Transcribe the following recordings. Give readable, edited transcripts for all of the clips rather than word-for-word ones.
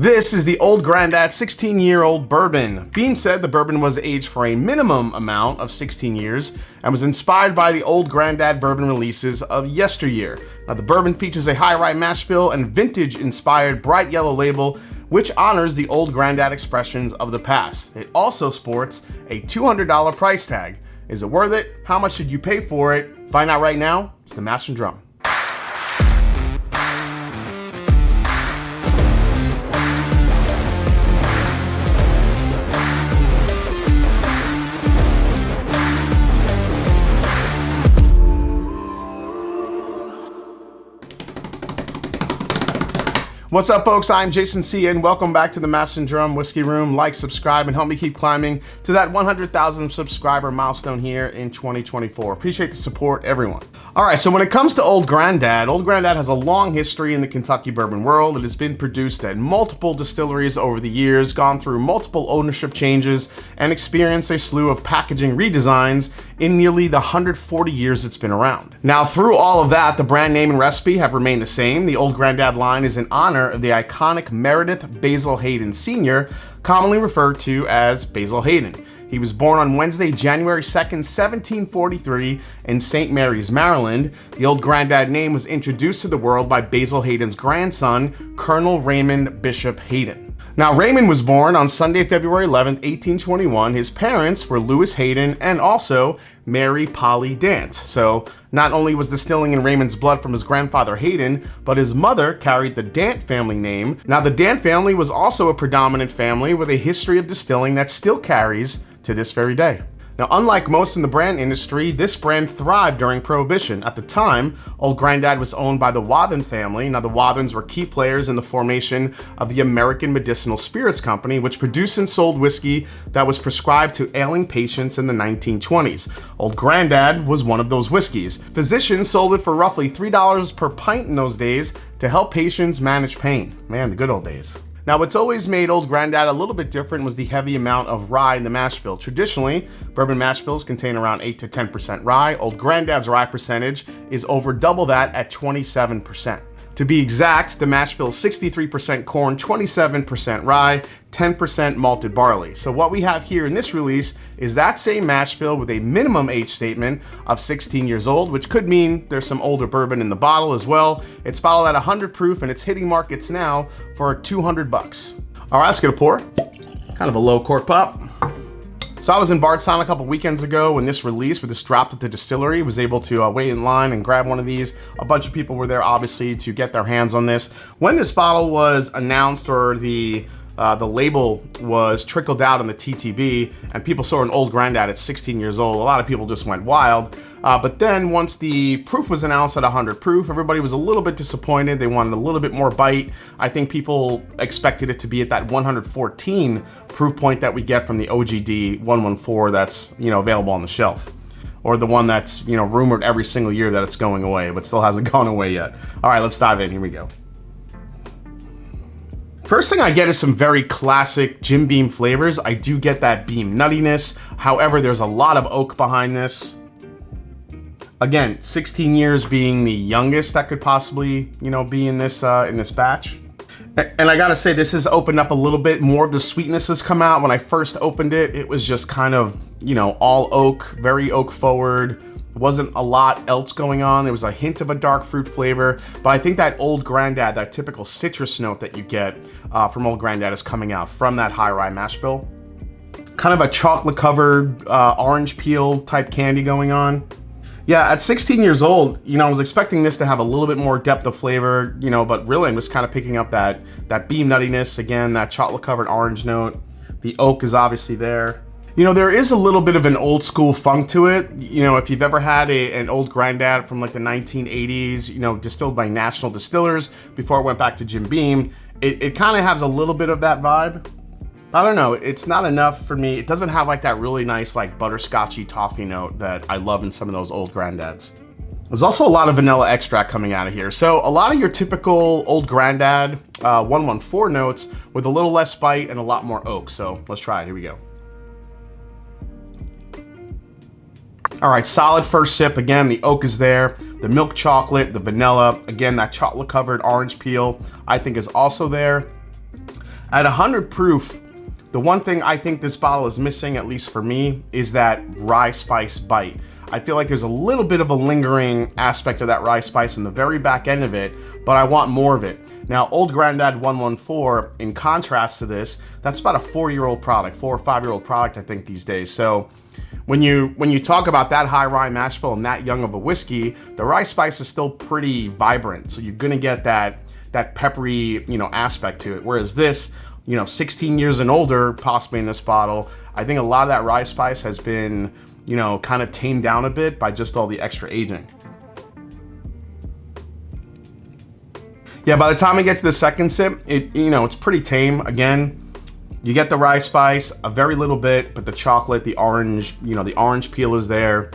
This is the Old Grandad 16-year-old bourbon. Beam said the bourbon was aged for a minimum amount of 16 years and was inspired by the Old Grandad bourbon releases of yesteryear. Now, the bourbon features a high rye mash bill and vintage-inspired bright yellow label, which honors the Old Grandad expressions of the past. It also sports a $200 price tag. Is it worth it? How much should you pay for it? Find out right now. It's the Mash and Drum. What's up, folks? I'm Jason C, and welcome back to the Mash and Drum Whiskey Room. Like, subscribe, and help me keep climbing to that 100,000 subscriber milestone here in 2024. Appreciate the support, everyone. All right, so when it comes to Old Grandad has a long history in the Kentucky bourbon world. It has been produced at multiple distilleries over the years, gone through multiple ownership changes, and experienced a slew of packaging redesigns in nearly the 140 years it's been around. Now, through all of that, the brand name and recipe have remained the same. The Old Grandad line is in honor of the iconic Meredith Basil Hayden Sr., commonly referred to as Basil Hayden. He was born on Wednesday, January 2nd, 1743 in St. Mary's, Maryland. The Old Grandad name was introduced to the world by Basil Hayden's grandson, Colonel Raymond Bishop Hayden. Now, Raymond was born on Sunday, February 11th, 1821. His parents were Lewis Hayden and also Mary Polly Dant. So not only was distilling in Raymond's blood from his grandfather Hayden, but his mother carried the Dant family name. Now, the Dant family was also a predominant family with a history of distilling that still carries to this very day. Now, unlike most in the brand industry, this brand thrived during Prohibition. At the time, Old Grandad was owned by the Wathen family. Now, the Wathens were key players in the formation of the American Medicinal Spirits Company, which produced and sold whiskey that was prescribed to ailing patients in the 1920s. Old Grandad was one of those whiskeys. Physicians sold it for roughly $3 per pint in those days to help patients manage pain. Man, the good old days. Now, what's always made Old Grandad a little bit different was the heavy amount of rye in the mash bill. Traditionally, bourbon mash bills contain around 8 to 10% rye. Old Grandad's rye percentage is over double that at 27%. To be exact, the mash bill is 63% corn, 27% rye, 10% malted barley. So what we have here in this release is that same mash bill with a minimum age statement of 16 years old, which could mean there's some older bourbon in the bottle as well. It's bottled at 100 proof and it's hitting markets now for $200. All right, let's get a pour. Kind of a low cork pop. So I was in Bardstown a couple weekends ago when this released, when this dropped at the distillery. Was able to wait in line and grab one of these. A bunch of people were there, obviously, to get their hands on this. When this bottle was announced, or the label was trickled out on the TTB, and people saw an Old Grandad at 16 years old, a lot of people just went wild. But then once the proof was announced at 100 proof, everybody was a little bit disappointed. They wanted a little bit more bite. I think people expected it to be at that 114 proof point that we get from the OGD 114 that's, available on the shelf. Or the one that's, rumored every single year that it's going away, but still hasn't gone away yet. All right, let's dive in. Here we go. First thing I get is some very classic Jim Beam flavors. I do get that Beam nuttiness. However, there's a lot of oak behind this. Again, 16 years being the youngest that could possibly, be in this batch. And I gotta say, this has opened up a little bit. More of the sweetness has come out. When I first opened it, it was just kind of, all oak, very oak forward. Wasn't a lot else going on. There was a hint of a dark fruit flavor, but I think that Old Grandad, that typical citrus note that you get from Old Grandad, is coming out from that high rye mash bill. Kind of a chocolate covered orange peel type candy going on. Yeah, at 16 years old, I was expecting this to have a little bit more depth of flavor, but really I'm just kind of picking up that beam nuttiness, again, that chocolate covered orange note. The oak is obviously there. There is a little bit of an old school funk to it. If you've ever had an Old Grandad from like the 1980s, distilled by National Distillers before it went back to Jim Beam, it kind of has a little bit of that vibe. I don't know, it's not enough for me. It doesn't have like that really nice like butterscotchy toffee note that I love in some of those Old Grandads. There's also a lot of vanilla extract coming out of here. So a lot of your typical Old Grandad 114 notes with a little less bite and a lot more oak. So let's try it, here we go. All right, solid first sip. Again, the oak is there. The milk chocolate, the vanilla, again, that chocolate covered orange peel, I think is also there. At 100 proof, the one thing I think this bottle is missing, at least for me, is that rye spice bite. I feel like there's a little bit of a lingering aspect of that rye spice in the very back end of it, but I want more of it. Now, Old Grandad 114, in contrast to this, that's about a 4-year-old product, 4 or 5-year-old product, I think, these days. So when you talk about that high rye mash bill and that young of a whiskey, the rye spice is still pretty vibrant. So you're gonna get that peppery, aspect to it. Whereas this, 16 years and older, possibly in this bottle, I think a lot of that rye spice has been, kind of tamed down a bit by just all the extra aging. Yeah, by the time I get to the second sip, it's pretty tame. Again, you get the rye spice, a very little bit, but the chocolate, the orange, the orange peel is there.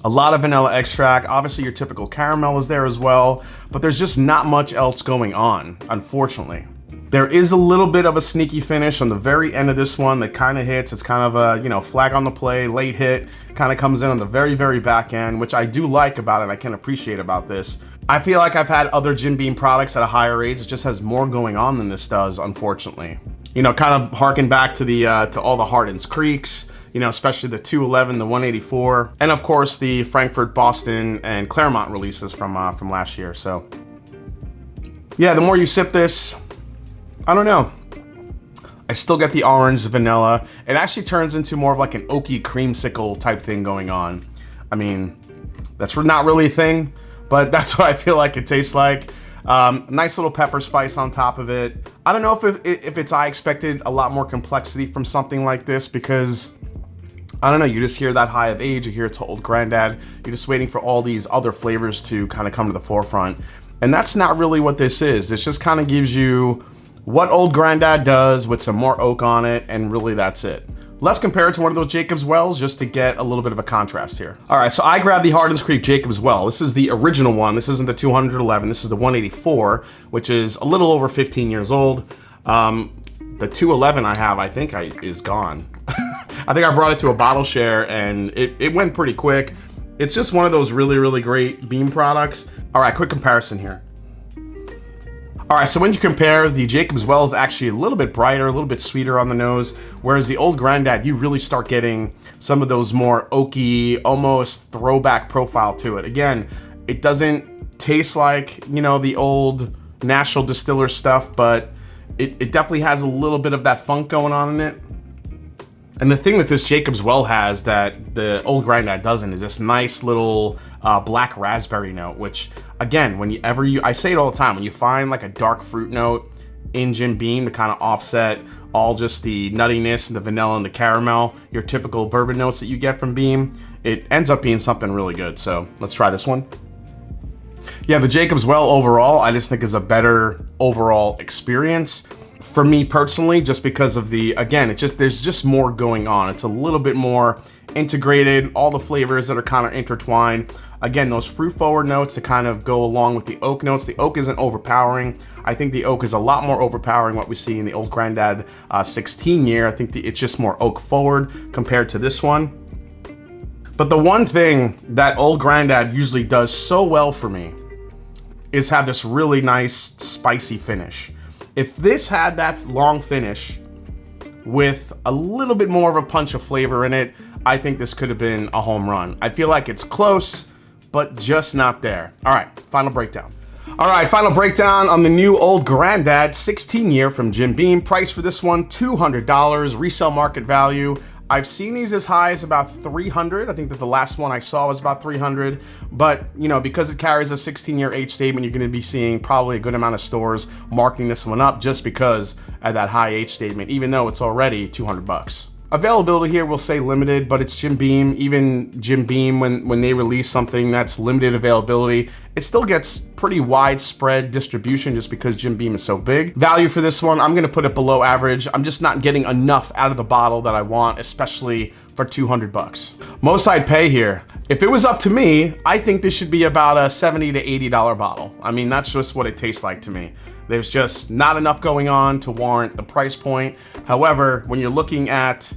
A lot of vanilla extract. Obviously, your typical caramel is there as well, but there's just not much else going on, unfortunately. There is a little bit of a sneaky finish on the very end of this one that kind of hits. It's kind of a, flag on the play, late hit, kind of comes in on the very, very back end, which I do like about it. I can appreciate about this. I feel like I've had other Jim Beam products at a higher age. It just has more going on than this does, unfortunately. Kind of harken back to the to all the Hardin's Creeks, especially the 211, the 184, and of course the Frankfurt, Boston, and Claremont releases from last year. So yeah, the more you sip this, I don't know. I still get the orange, the vanilla. It actually turns into more of like an oaky creamsicle type thing going on. I mean, that's not really a thing, but that's what I feel like it tastes like. Nice little pepper spice on top of it. I don't know if I expected a lot more complexity from something like this, because I don't know, you just hear that high of age, you hear it's Old Grandad, you're just waiting for all these other flavors to kind of come to the forefront. And that's not really what this is. This just kind of gives you what Old Grandad does with some more oak on it, and really that's it. Let's compare it to one of those Jacob's Wells just to get a little bit of a contrast here. All right, so I grabbed the Hardin's Creek Jacob's Well. This is the original one. This isn't the 211, this is the 184, which is a little over 15 years old. The 211 I have, I think is gone. I think I brought it to a bottle share and it went pretty quick. It's just one of those really, really great Beam products. All right, quick comparison here. All right, so when you compare, the Jacob's Well is actually a little bit brighter, a little bit sweeter on the nose, whereas the Old Grandad, you really start getting some of those more oaky, almost throwback profile to it. Again, it doesn't taste like, the old National Distiller stuff, but it definitely has a little bit of that funk going on in it. And the thing that this Jacob's Well has that the Old Grandad doesn't is this nice little black raspberry note, which again, I say it all the time, when you find like a dark fruit note in Jim Beam to kind of offset all just the nuttiness and the vanilla and the caramel, your typical bourbon notes that you get from Beam, it ends up being something really good. So let's try this one. Yeah, the Jacob's Well overall, I just think is a better overall experience. For me personally, just because of there's just more going on. It's a little bit more integrated, all the flavors that are kind of intertwined. Again, those fruit forward notes to kind of go along with the oak notes. The oak isn't overpowering. I think the oak is a lot more overpowering what we see in the Old Grandad 16 year. I think it's just more oak forward compared to this one. But the one thing that Old Grandad usually does so well for me is have this really nice spicy finish. If this had that long finish with a little bit more of a punch of flavor in it, I think this could have been a home run. I feel like it's close, but just not there. All right, final breakdown. All right, final breakdown on the new Old Grandad 16 year from Jim Beam. Price for this one, $200. Resale market value, I've seen these as high as about 300. I think that the last one I saw was about 300. But, because it carries a 16-year age statement, you're going to be seeing probably a good amount of stores marking this one up just because of that high age statement, even though it's already 200 bucks. Availability here will say limited, but it's Jim Beam. Even Jim Beam, when they release something that's limited availability, it still gets pretty widespread distribution just because Jim Beam is so big. Value for this one, I'm gonna put it below average. I'm just not getting enough out of the bottle that I want, especially for 200 bucks. Most I'd pay here. If it was up to me, I think this should be about a $70 to $80 bottle. I mean, that's just what it tastes like to me. There's just not enough going on to warrant the price point. However, when you're looking at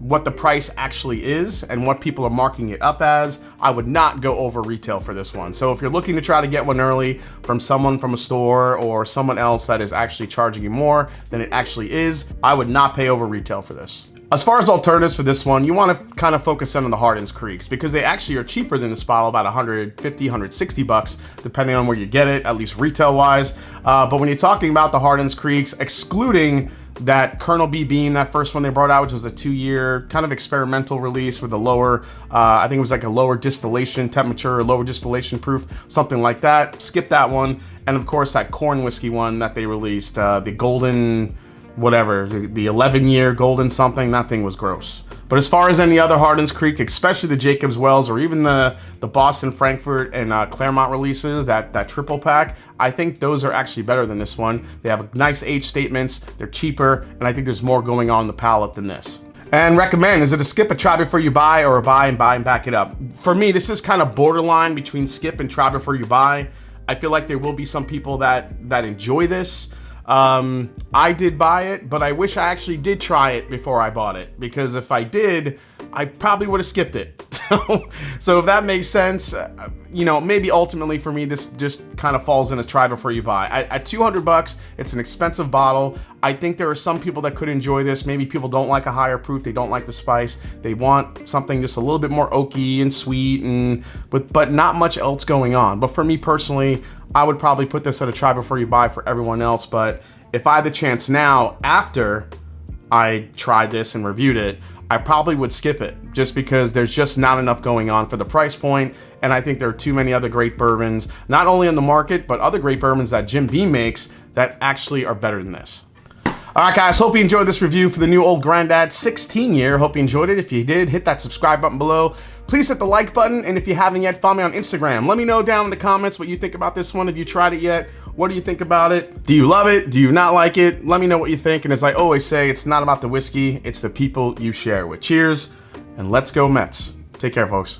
what the price actually is and what people are marking it up as, I would not go over retail for this one. So if you're looking to try to get one early from someone from a store or someone else that is actually charging you more than it actually is, I would not pay over retail for this. As far as alternatives for this one, you want to kind of focus in on the Hardin's Creeks because they actually are cheaper than this bottle, about 150, 160 bucks, depending on where you get it, at least retail wise. But when you're talking about the Hardin's Creeks, excluding that Colonel B Beam, that first one they brought out, which was a 2-year kind of experimental release with a lower, I think it was like a lower distillation temperature, or lower distillation proof, something like that. Skip that one. And of course that corn whiskey one that they released, the golden, whatever, the 11-year golden something, that thing was gross. But as far as any other Hardin's Creek, especially the Jacobs Wells or even the Boston, Frankfurt, and Claremont releases, that triple pack, I think those are actually better than this one. They have nice age statements, they're cheaper, and I think there's more going on in the palate than this. And recommend, is it a skip, a try before you buy, or a buy and back it up? For me, this is kind of borderline between skip and try before you buy. I feel like there will be some people that enjoy this. I did buy it, but I wish I actually did try it before I bought it, because if I did, I probably would have skipped it. So if that makes sense, you know, maybe ultimately for me, this just kind of falls in a try before you buy. At 200 bucks, it's an expensive bottle. I think there are some people that could enjoy this. Maybe people don't like a higher proof. They don't like the spice. They want something just a little bit more oaky and sweet, and but not much else going on. But for me personally, I would probably put this at a try before you buy for everyone else. But if I had the chance now, after I tried this and reviewed it, I probably would skip it just because there's just not enough going on for the price point. And I think there are too many other great bourbons, not only on the market, but other great bourbons that Jim Beam makes that actually are better than this. All right, guys, hope you enjoyed this review for the new Old Grandad 16-year. Hope you enjoyed it. If you did, hit that subscribe button below. Please hit the like button, and if you haven't yet, follow me on Instagram. Let me know down in the comments what you think about this one. Have you tried it yet? What do you think about it? Do you love it? Do you not like it? Let me know what you think, and as I always say, it's not about the whiskey, it's the people you share with. Cheers, and let's go Mets. Take care, folks.